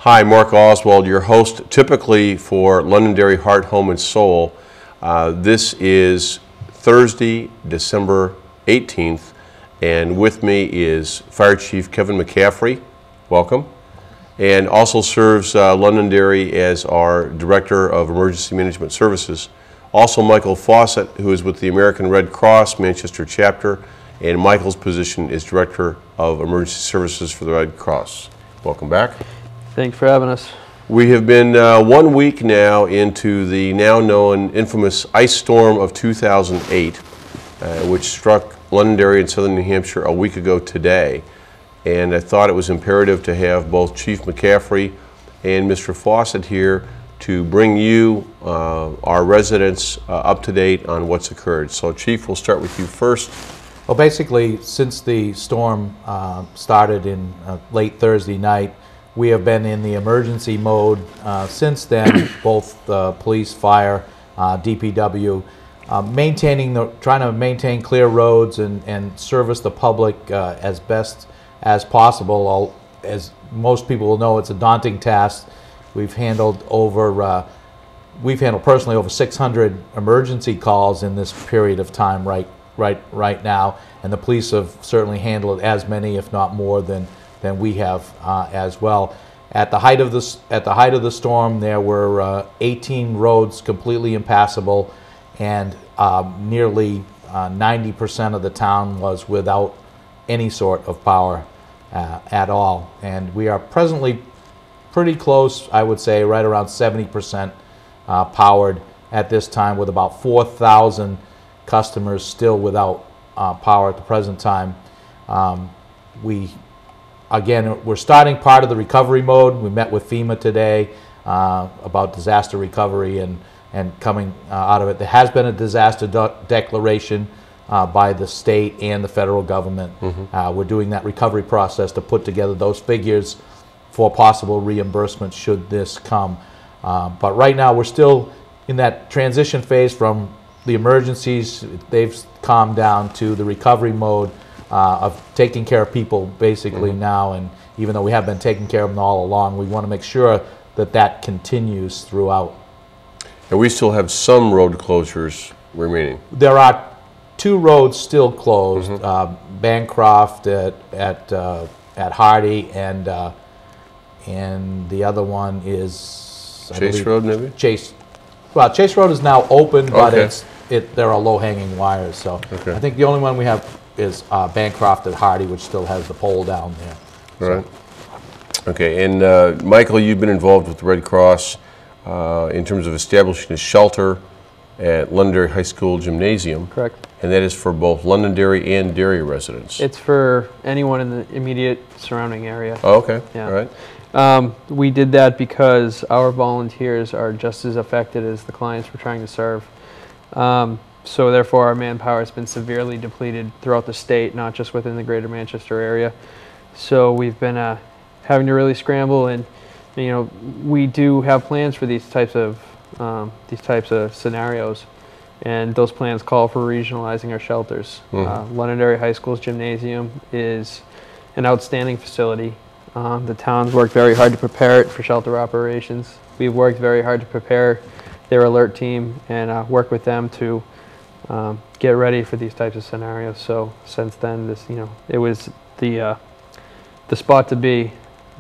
Hi, Mark Oswald, your host typically for Londonderry Heart, Home and Soul. This is Thursday, December 18th, and with me is Fire Chief Kevin MacCaffrie. Welcome. And also serves Londonderry as our Director of Emergency Management Services. Also Michael Fawcett, who is with the American Red Cross Manchester chapter, and Michael's position is Director of Emergency Services for the Red Cross. Welcome back. Thanks for having us. We have been 1 week now into the now known infamous ice storm of 2008, which struck Londonderry in southern New Hampshire a week ago today. And I thought it was imperative to have both Chief MacCaffrie and Mr. Fawcett here to bring you, our residents, up to date on what's occurred. So Chief, we'll start with you first. Well, basically, since the storm started in late Thursday night, we have been in the emergency mode since then, both police, fire, DPW, trying to maintain clear roads and service the public as best as possible. As most people will know, it's a daunting task. We've handled personally over 600 emergency calls in this period of time right now, and the police have certainly handled as many, if not more, than we have as well. At the height of the storm, there were 18 roads completely impassable, and nearly 90% of the town was without any sort of power at all. And we are presently pretty close, I would say, right around 70% powered at this time, with about 4,000 customers still without power at the present time. Again, we're starting part of the recovery mode. We met with FEMA today about disaster recovery and coming out of it. There has been a disaster declaration by the state and the federal government. We're doing that recovery process to put together those figures for possible reimbursement should this come. But right now we're still in that transition phase from the emergencies. They've calmed down to the recovery mode of taking care of people basically now, and even though we have been taking care of them all along, we want to make sure that that continues throughout. And we still have some road closures remaining. There are 2 roads still closed, Bancroft at Hardy, and the other one is Chase Road, maybe? Chase Road is now open, but there are low-hanging wires, so I think the only one we have is Bancroft at Hardy, which still has the pole down there. Right. Okay, and Michael, you've been involved with the Red Cross in terms of establishing a shelter at Londonderry High School Gymnasium. Correct. And that is for both Londonderry and Derry residents. It's for anyone in the immediate surrounding area. Oh, okay. Yeah. All right. We did that because our volunteers are just as affected as the clients we're trying to serve. So therefore our manpower has been severely depleted throughout the state, not just within the greater Manchester area. So we've been having to really scramble, and we do have plans for these types of scenarios, and those plans call for regionalizing our shelters. Londonderry High School's gymnasium is an outstanding facility. The town's worked very hard to prepare it for shelter operations. We've worked very hard to prepare their alert team and work with them to get ready for these types of scenarios. So since then, it was the spot to be,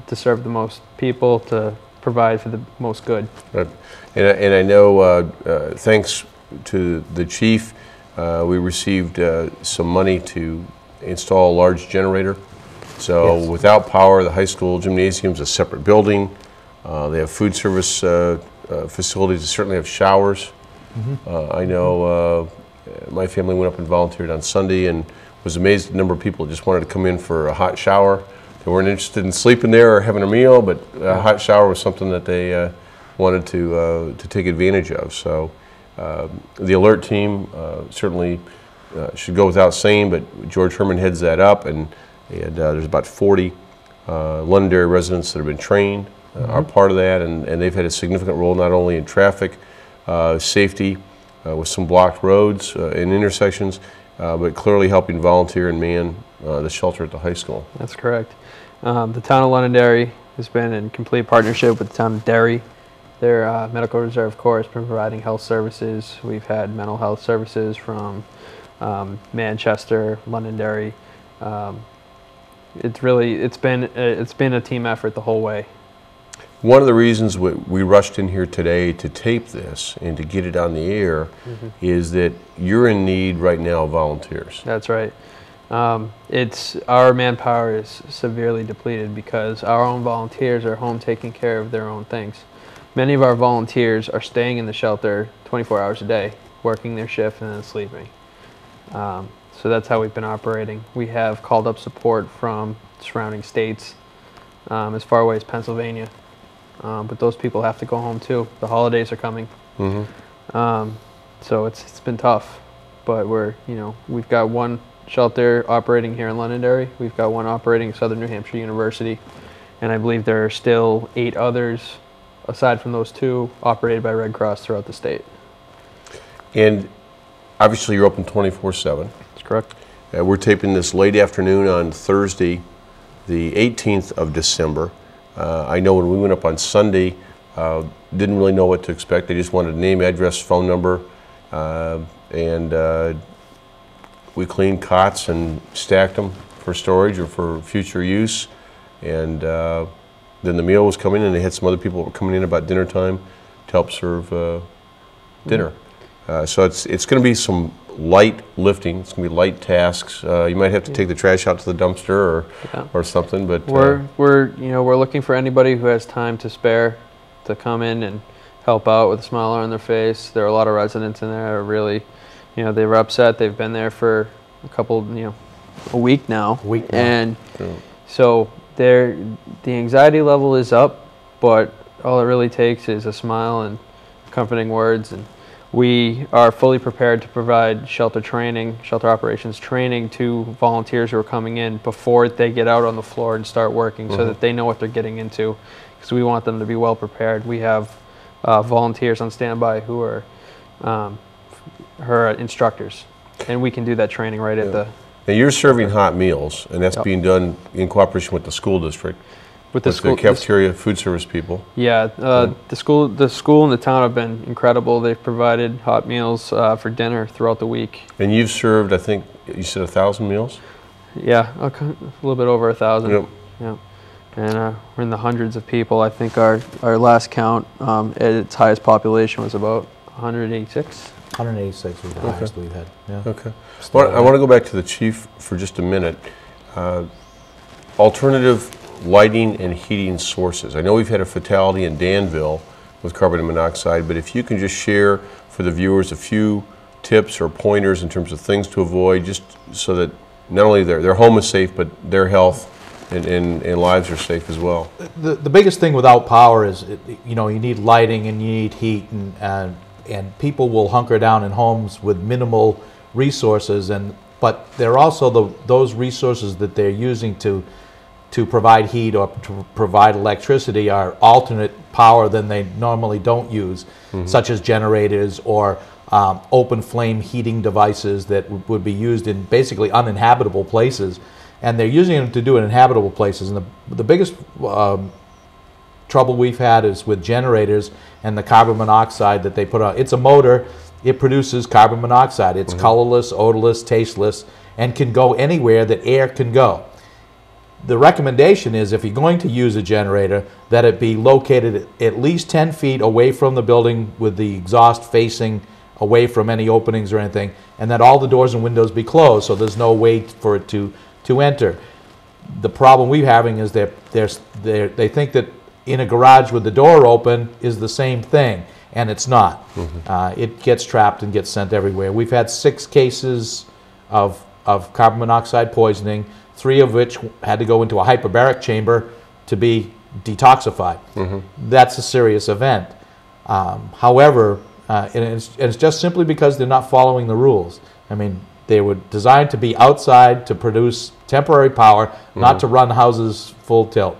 to serve the most people, to provide for the most good. Right. And I know, thanks to the chief, we received some money to install a large generator. So without power, the high school gymnasium is a separate building. They have food service facilities. They certainly have showers. I know my family went up and volunteered on Sunday and was amazed at the number of people that just wanted to come in for a hot shower. They weren't interested in sleeping there or having a meal, but a hot shower was something that they wanted to take advantage of. So the alert team certainly should go without saying, but George Herman heads that up, and there's about 40 Londonderry residents that have been trained, are part of that, and they've had a significant role not only in traffic safety with some blocked roads and intersections, but clearly helping volunteer and man the shelter at the high school. That's correct. The town of Londonderry has been in complete partnership with the town of Derry. Their medical reserve corps has been providing health services. We've had mental health services from Manchester, Londonderry. It's been a team effort the whole way. One of the reasons we rushed in here today to tape this and to get it on the air is that you're in need right now of volunteers. That's right. Our manpower is severely depleted because our own volunteers are home taking care of their own things. Many of our volunteers are staying in the shelter 24 hours a day, working their shift and then sleeping. So that's how we've been operating. We have called up support from surrounding states, as far away as Pennsylvania. But those people have to go home too. The holidays are coming. So it's been tough, but we've got one shelter operating here in Londonderry. We've got one operating at Southern New Hampshire University, and I believe there are still 8 others, aside from those 2, operated by Red Cross throughout the state. And obviously you're open 24/7. That's correct. We're taping this late afternoon on Thursday, the 18th of December. I know when we went up on Sunday, didn't really know what to expect. They just wanted name, address, phone number, and we cleaned cots and stacked them for storage or for future use. And then the meal was coming, and they had some other people coming in about dinner time to help serve dinner. So it's going to be some light lifting. It's going to be light tasks. You might have to take the trash out to the dumpster or something. But we're looking for anybody who has time to spare to come in and help out with a smile on their face. There are a lot of residents in there who are really, they were upset. They've been there for a week now. And so the anxiety level is up, but all it really takes is a smile and comforting words. And we are fully prepared to provide shelter operations training to volunteers who are coming in before they get out on the floor and start working, so that they know what they're getting into, because we want them to be well prepared. We have volunteers on standby who are her instructors, and we can do that training right at the... Now you're serving hot meals, and that's being done in cooperation with the school district, with the cafeteria, food service people. Yeah, the school and the town have been incredible. They've provided hot meals for dinner throughout the week. And you've served, I think you said 1,000 meals? Yeah, a little bit over 1,000. Yep. Yeah. And we're in the hundreds of people. I think our last count at its highest population was about 186. 186 was the highest we've had. Yeah. Okay. Well, I want to go back to the chief for just a minute. Alternative lighting and heating sources. I know we've had a fatality in Danville with carbon monoxide, but if you can just share for the viewers a few tips or pointers in terms of things to avoid, just so that not only their home is safe, but their health and lives are safe as well. The biggest thing without power is, you need lighting and you need heat, and people will hunker down in homes with minimal resources, but they're also those resources that they're using to provide heat or to provide electricity are alternate power than they normally don't use, such as generators or open flame heating devices that would be used in basically uninhabitable places. And they're using them to do it in habitable places. And the biggest trouble we've had is with generators and the carbon monoxide that they put on. It's a motor. It produces carbon monoxide. It's colorless, odorless, tasteless, and can go anywhere that air can go. The recommendation is, if you're going to use a generator, that it be located at least 10 feet away from the building with the exhaust facing away from any openings or anything, and that all the doors and windows be closed so there's no way for it to enter. The problem we're having is that they think that in a garage with the door open is the same thing, and it's not. It gets trapped and gets sent everywhere. We've had 6 cases of carbon monoxide poisoning, 3 of which had to go into a hyperbaric chamber to be detoxified. That's a serious event. However, and it's just simply because they're not following the rules. I mean, they were designed to be outside to produce temporary power, not to run houses full tilt.